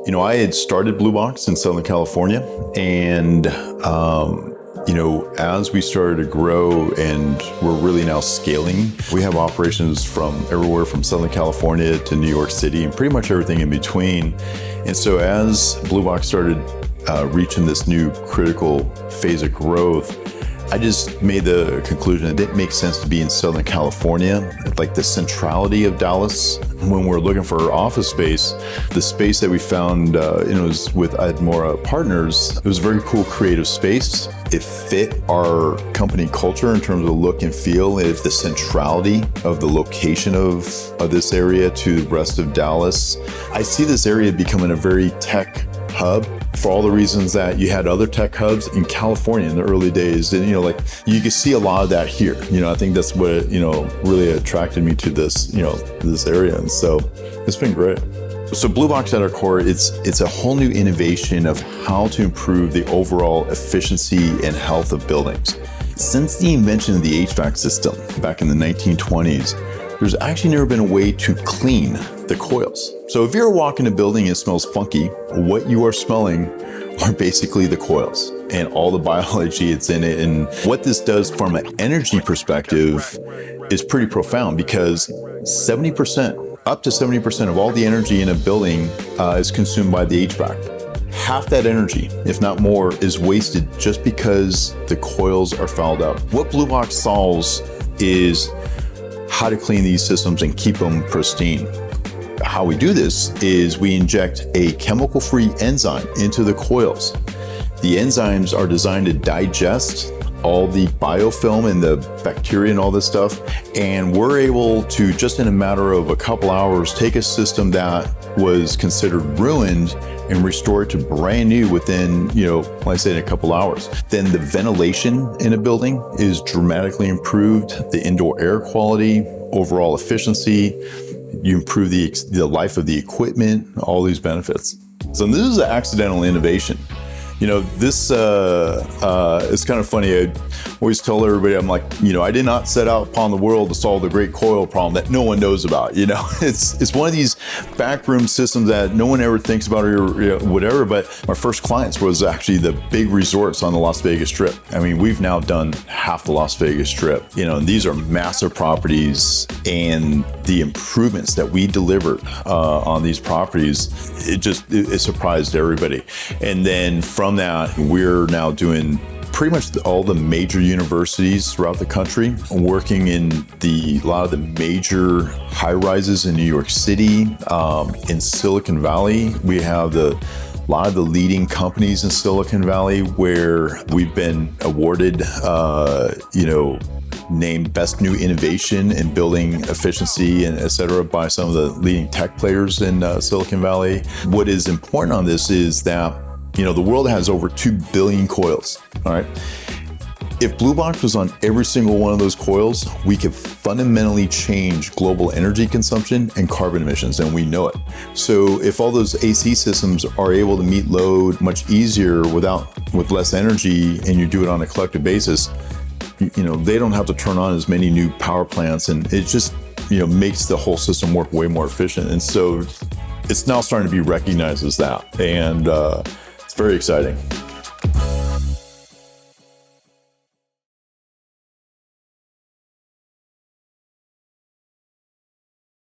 I had started Blue Box in Southern California, and as we started to grow and we're really now scaling, we have operations from everywhere from Southern California to New York City and pretty much everything in between. And so as Blue Box started reaching this new critical phase of growth, I just made the conclusion it didn't make sense to be in Southern California, like the centrality of Dallas. When we're looking for office space, the space that we found, was with Admora Partners. It was a very cool, creative space. It fit our company culture in terms of look and feel. If the centrality of the location of this area to the rest of Dallas, I see this area becoming a very tech hub for all the reasons that you had other tech hubs in California in the early days. And, you can see a lot of that here. I think that's what, really attracted me to this, this area. And so it's been great. So Blue Box at our core, it's a whole new innovation of how to improve the overall efficiency and health of buildings. Since the invention of the HVAC system back in the 1920s, there's actually never been a way to clean the coils. So if you're walking a building and it smells funky, what you are smelling are basically the coils and all the biology it's in it. And what this does from an energy perspective is pretty profound, because up to 70% of all the energy in a building is consumed by the HVAC. Half that energy, if not more, is wasted just because the coils are fouled up. What Blue Box solves is how to clean these systems and keep them pristine. How we do this is we inject a chemical-free enzyme into the coils. The enzymes are designed to digest all the biofilm and the bacteria and all this stuff, and we're able to, just in a matter of a couple hours, take a system that was considered ruined and restore it to brand new within, like I said, a couple hours. Then the ventilation in a building is dramatically improved, the indoor air quality, overall efficiency, you improve the life of the equipment, all these benefits. So this is an accidental innovation. This is kind of funny. I always tell everybody, I'm like, I did not set out upon the world to solve the great coil problem that no one knows about. It's one of these backroom systems that no one ever thinks about or whatever. But my first clients was actually the big resorts on the Las Vegas Strip. I mean, we've now done half the Las Vegas Strip. And these are massive properties, and the improvements that we delivered on these properties, it surprised everybody. And then from that, we're now doing pretty much all the major universities throughout the country, working in a lot of the major high rises in New York City, in Silicon Valley. We have a lot of the leading companies in Silicon Valley where we've been awarded, named Best New Innovation in Building Efficiency and et cetera by some of the leading tech players in Silicon Valley. What is important on this is that the world has over 2 billion coils, all right? If Blue Box was on every single one of those coils, we could fundamentally change global energy consumption and carbon emissions, and we know it. So if all those AC systems are able to meet load much easier with less energy, and you do it on a collective basis, they don't have to turn on as many new power plants, and it just, makes the whole system work way more efficient. And so it's now starting to be recognized as that. And it's very exciting.